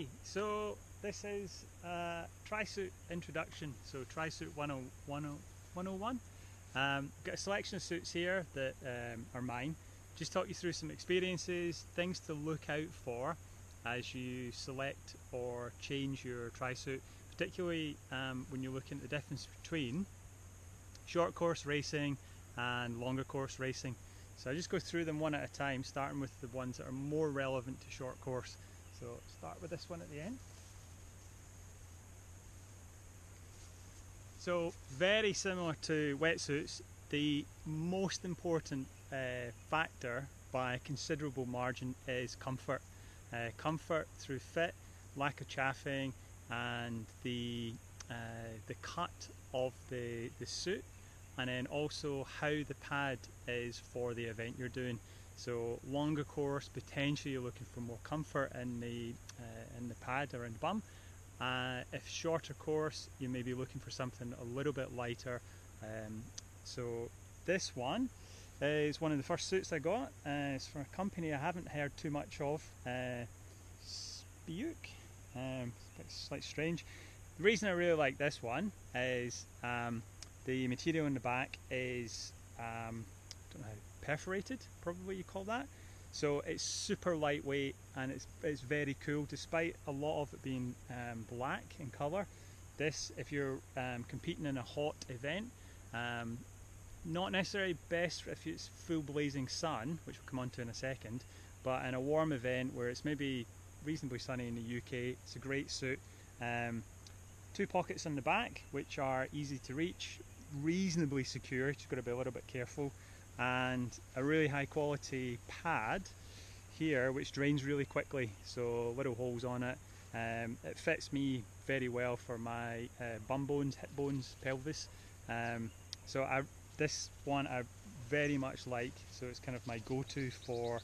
Hi, so this is Trisuit introduction, so Trisuit 101. Got a selection of suits here that are mine. Just talk you through some experiences, things to look out for as you select or change your Trisuit, particularly when you're looking at the difference between short course racing and longer course racing. So I just go through them one at a time, starting with the ones that are more relevant to short course. So start with this one at the end. So very similar to wetsuits, the most important factor by a considerable margin is comfort. Comfort through fit, lack of chafing, and the cut of the suit, and then also how the pad is for the event you're doing. So longer course, potentially you're looking for more comfort in the pad or in the bum. If shorter course, you may be looking for something a little bit lighter. So this one is one of the first suits I got. It's from a company I haven't heard too much of, Trisuit. It's slightly strange. The reason I really like this one is the material in the back is I don't know, perforated, probably you call that. So it's super lightweight and it's very cool, despite a lot of it being black in colour. This, if you're competing in a hot event, not necessarily best if it's full blazing sun, which we'll come on to in a second, but in a warm event where it's maybe reasonably sunny in the UK, it's a great suit. Two pockets on the back, which are easy to reach, reasonably secure, you've got to be a little bit careful, and a really high quality pad here which drains really quickly, so little holes on it. It fits me very well for my bum bones, hip bones, pelvis. This one I very much like, so it's kind of my go-to for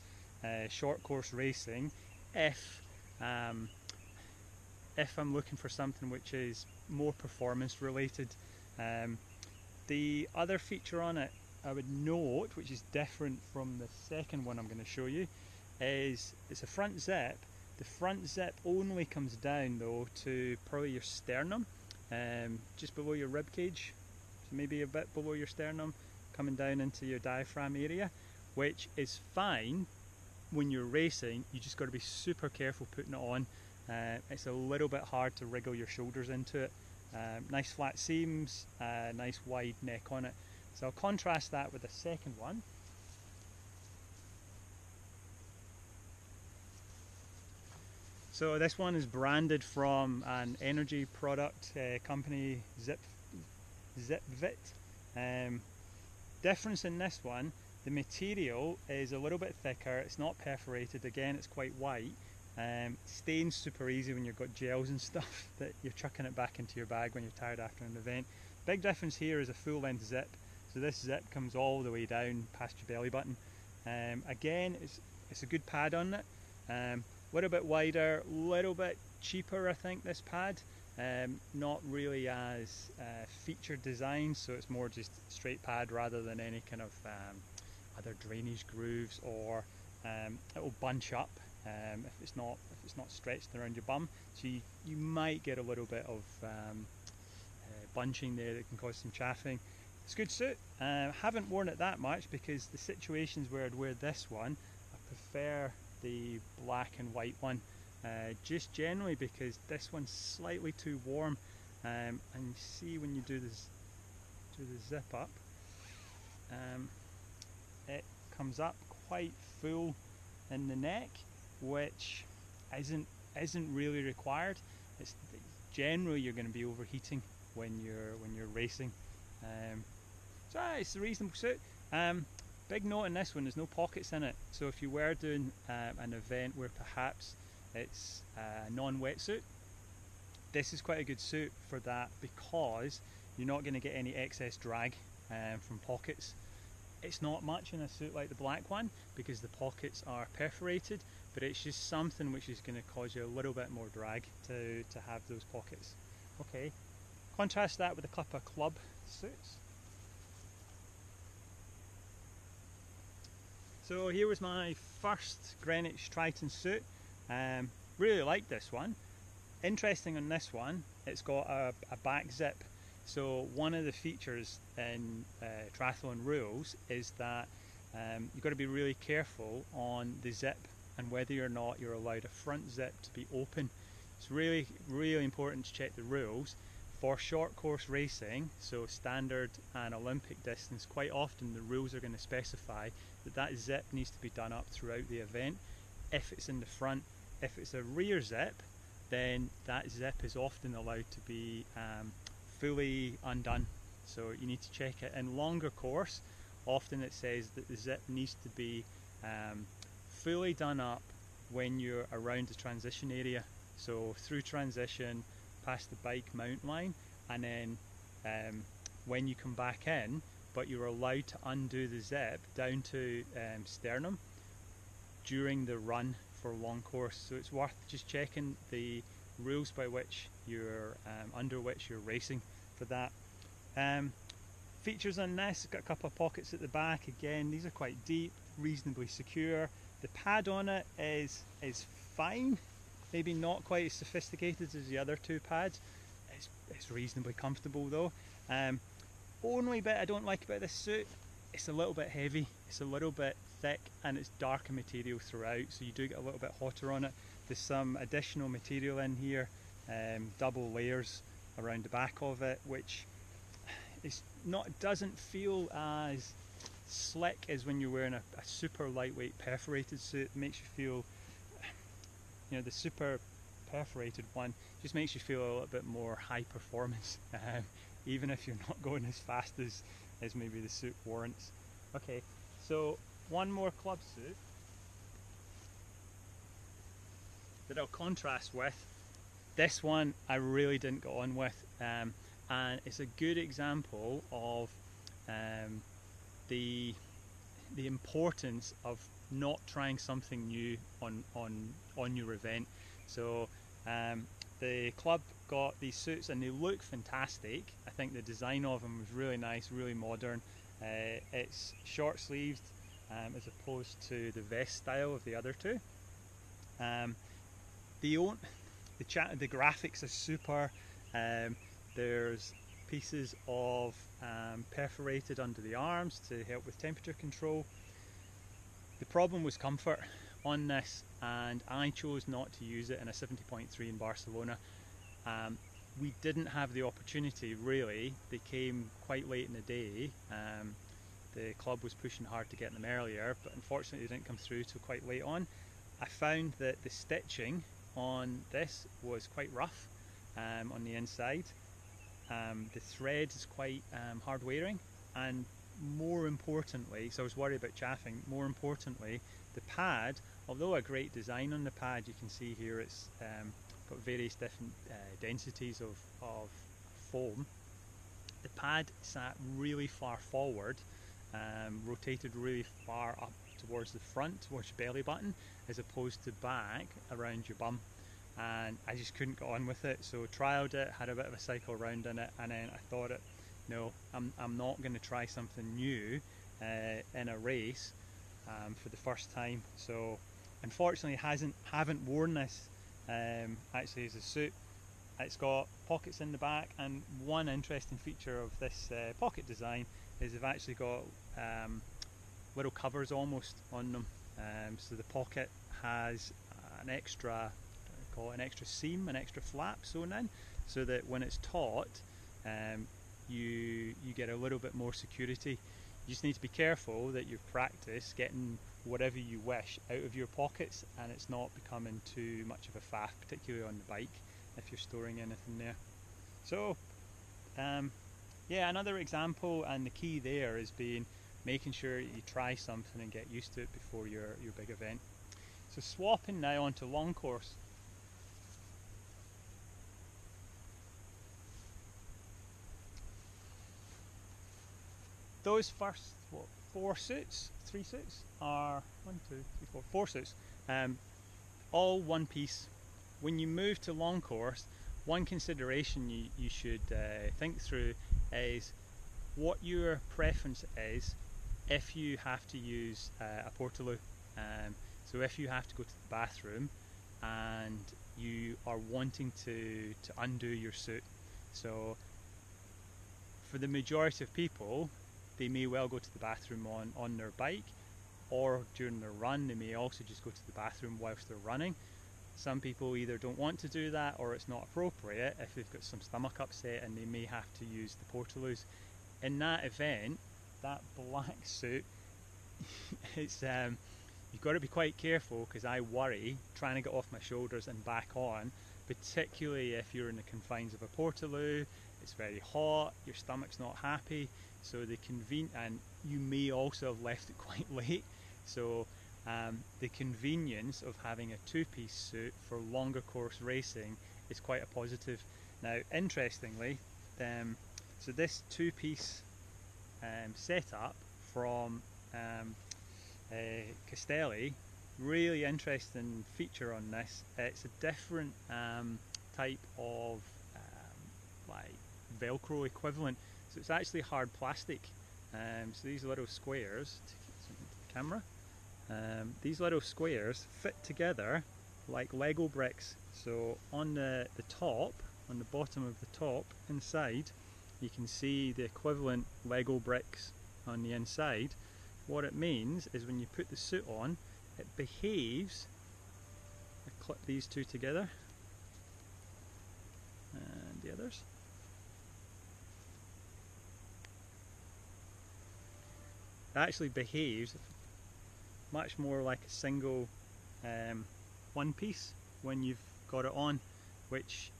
short course racing if I'm looking for something which is more performance related. The other feature on it I would note, which is different from the second one I'm going to show you, is it's a front zip. The front zip only comes down though to probably your sternum, just below your rib cage, so maybe a bit below your sternum, coming down into your diaphragm area, which is fine when you're racing. You just got to be super careful putting it on. It's a little bit hard to wriggle your shoulders into it. Nice flat seams, nice wide neck on it. So I'll contrast that with the second one. So this one is branded from an energy product company, Zipvit. Difference in this one, the material is a little bit thicker, it's not perforated, again it's quite white. Stains super easy when you've got gels and stuff that you're chucking it back into your bag when you're tired after an event. Big difference here is a full length zip. So this zip comes all the way down past your belly button. Again, it's a good pad on it. Little bit wider, little bit cheaper I think this pad. Not really as featured design, so it's more just straight pad rather than any kind of other drainage grooves, or it will bunch up if it's not stretched around your bum. So you might get a little bit of bunching there that can cause some chafing. It's a good suit. Haven't worn it that much because the situations where I'd wear this one, I prefer the black and white one, just generally because this one's slightly too warm, and you see when you do the zip up, it comes up quite full in the neck, which isn't really required. It's generally you're going to be overheating when you're racing. So it's a reasonable suit. Big note in this one, there's no pockets in it, so if you were doing an event where perhaps it's a non-wetsuit, this is quite a good suit for that, because you're not going to get any excess drag from pockets. It's not much in a suit like the black one because the pockets are perforated, but it's just something which is going to cause you a little bit more drag to have those pockets. Okay, contrast that with a couple of club suits. So here was my first Greenwich Triton suit. Really like this one. interesting on this one, it's got a back zip. So one of the features in triathlon rules is that you've got to be really careful on the zip and whether or not you're allowed a front zip to be open. It's really, really important to check the rules. For short course racing, so standard and Olympic distance, quite often the rules are going to specify that that zip needs to be done up throughout the event. If it's in the front, if it's a rear zip, then that zip is often allowed to be fully undone. So you need to check it. In longer course, often it says that the zip needs to be fully done up when you're around the transition area. So through transition, past the bike mount line, and then when you come back in, but you're allowed to undo the zip down to sternum during the run for long course. So it's worth just checking the rules by which you're under which you're racing for that. Features on this, got a couple of pockets at the back. Again, these are quite deep, reasonably secure. The pad on it is fine, maybe not quite as sophisticated as the other two pads. It's reasonably comfortable though. Only bit I don't like about this suit, it's a little bit heavy, it's a little bit thick, and it's darker material throughout, so you do get a little bit hotter on it. There's some additional material in here, double layers around the back of it, which doesn't feel as slick as when you're wearing a super lightweight perforated suit. It makes you feel, the super perforated one just makes you feel a little bit more high performance, even if you're not going as fast as maybe the suit warrants. Okay, so one more club suit that I'll contrast with. This one I really didn't get on with, and it's a good example of the importance of not trying something new on your event. So the club got these suits and they look fantastic. I think the design of them was really nice, really modern. It's short sleeved as opposed to the vest style of the other two. The graphics are super. There's pieces of perforated under the arms to help with temperature control. The problem was comfort on this, and I chose not to use it in a 70.3 in Barcelona. We didn't have the opportunity really. They came quite late in the day. The club was pushing hard to get them earlier, but unfortunately they didn't come through till quite late on. I found that the stitching on this was quite rough on the inside. The thread is quite hard wearing, and more importantly, so I was worried about chaffing, more importantly, the pad, although a great design on the pad, you can see here it's got various different densities of foam. The pad sat really far forward, rotated really far up towards the front, towards your belly button, as opposed to back around your bum. And I just couldn't get on with it, so trialed it, had a bit of a cycle round in it, and then I thought, no, I'm not going to try something new in a race for the first time. So unfortunately haven't worn this actually as a suit. It's got pockets in the back, and one interesting feature of this pocket design is they've actually got little covers almost on them. So the pocket has an extra seam, an extra flap sewn in, so that when it's taut, you get a little bit more security. You just need to be careful that you practice getting whatever you wish out of your pockets, and it's not becoming too much of a faff, particularly on the bike if you're storing anything there. So yeah, another example, and the key there is making sure you try something and get used to it before your big event. So swapping now onto long course. Those first four suits are four suits, all one piece. When you move to long course, one consideration you should think through is what your preference is if you have to use a portaloo. So if you have to go to the bathroom and you are wanting to undo your suit. So for the majority of people, they may well go to the bathroom on their bike, or during their run they may also just go to the bathroom whilst they're running. Some people either don't want to do that, or it's not appropriate if they've got some stomach upset and they may have to use the portaloos. In that event, that black suit, it's you've got to be quite careful, because I worry trying to get off my shoulders and back on, particularly if you're in the confines of a portaloo. It's very hot, your stomach's not happy, so and you may also have left it quite late. So the convenience of having a two-piece suit for longer course racing is quite a positive. Now, interestingly, so this two-piece setup from Castelli, really interesting feature on this. It's a different type of like Velcro equivalent. So it's actually hard plastic. So these little squares, to the camera, these little squares fit together like Lego bricks. So on the top, on the bottom of the top, inside, you can see the equivalent Lego bricks on the inside. What it means is when you put the suit on, it behaves. I clip these two together, and the others. It actually behaves much more like a single one piece when you've got it on, which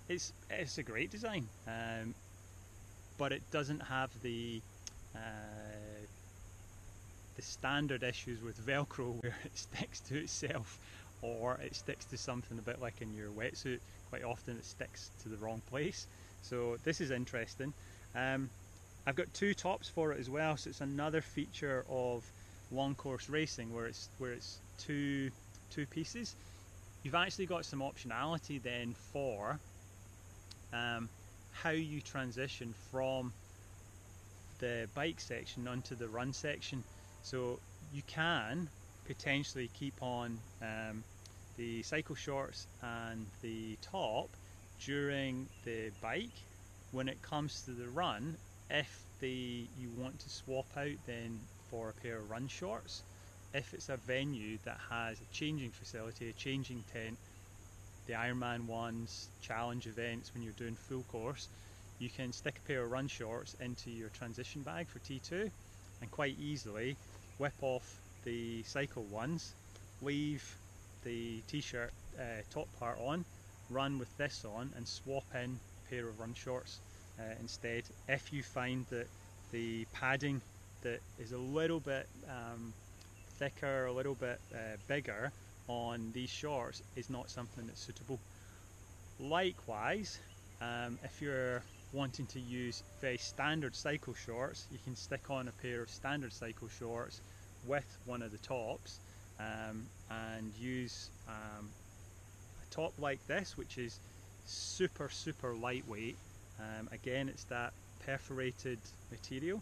it's a great design, but it doesn't have the standard issues with Velcro where it sticks to itself, or it sticks to something a bit like in your wetsuit. Quite often it sticks to the wrong place. So this is interesting. I've got two tops for it as well, so it's another feature of long course racing where it's two pieces. You've actually got some optionality then for how you transition from the bike section onto the run section. So you can potentially keep on the cycle shorts and the top during the bike. When it comes to the run, if you want to swap out then for a pair of run shorts, if it's a venue that has a changing facility, a changing tent, the Ironman ones, challenge events, when you're doing full course, you can stick a pair of run shorts into your transition bag for T2 and quite easily whip off the cycle ones, leave the t-shirt top part on, run with this on, and swap in a pair of run shorts instead, if you find that the padding that is a little bit thicker, a little bit bigger on these shorts is not something that's suitable. Likewise, if you're wanting to use very standard cycle shorts, you can stick on a pair of standard cycle shorts with one of the tops and use a top like this, which is super lightweight. Again, it's that perforated material,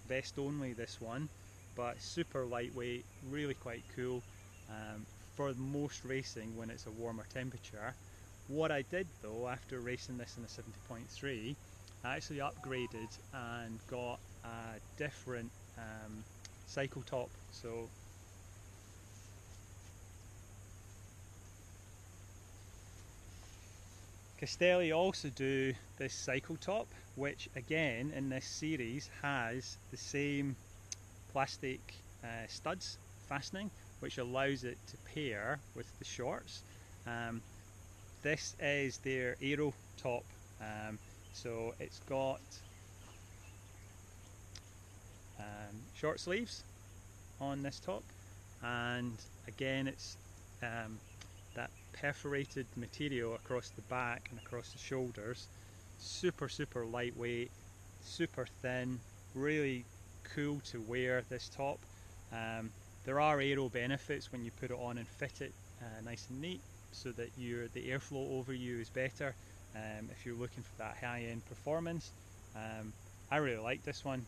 vest only this one, but super lightweight, really quite cool for most racing when it's a warmer temperature. What I did though, after racing this in a 70.3, I actually upgraded and got a different cycle top. So Castelli also do this cycle top, which again in this series has the same plastic studs fastening, which allows it to pair with the shorts. This is their aero top, so it's got short sleeves on this top, and again it's that perforated material across the back and across the shoulders. Super lightweight, super thin, really cool to wear this top. There are aero benefits when you put it on and fit it nice and neat, so that the airflow over you is better if you're looking for that high-end performance. I really like this one.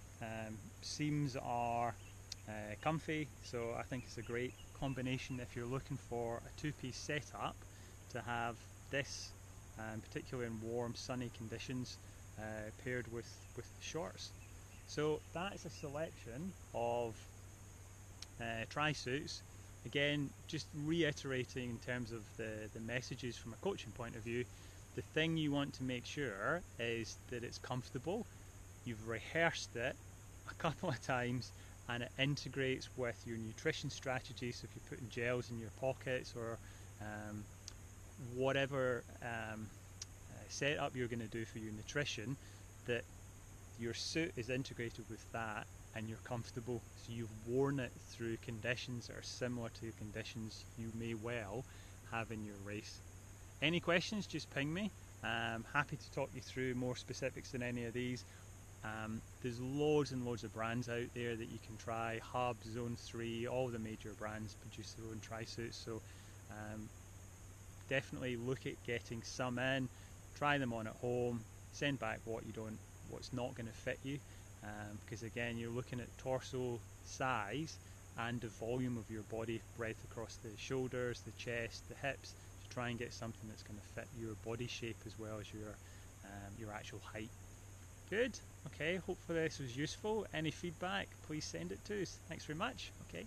Seams are comfy, so I think it's a great combination if you're looking for a two-piece setup to have this, particularly in warm sunny conditions, paired with the shorts. So that is a selection of trisuits. Again, just reiterating in terms of the messages from a coaching point of view, the thing you want to make sure is that it's comfortable, you've rehearsed it a couple of times, and it integrates with your nutrition strategy. So if you're putting gels in your pockets or whatever setup you're going to do for your nutrition, that your suit is integrated with that and you're comfortable, so you've worn it through conditions that are similar to the conditions you may well have in your race. Any questions, just ping me. I'm happy to talk you through more specifics than any of these. There's loads and loads of brands out there that you can try. Hub, Zone 3, all the major brands produce their own trisuits, so definitely look at getting some in, try them on at home, send back what's not going to fit you, because again, you're looking at torso size and the volume of your body breadth across the shoulders, the chest, the hips, to try and get something that's going to fit your body shape as well as your actual height. Good. Okay, hopefully this was useful. Any feedback, please send it to us. Thanks very much. Okay.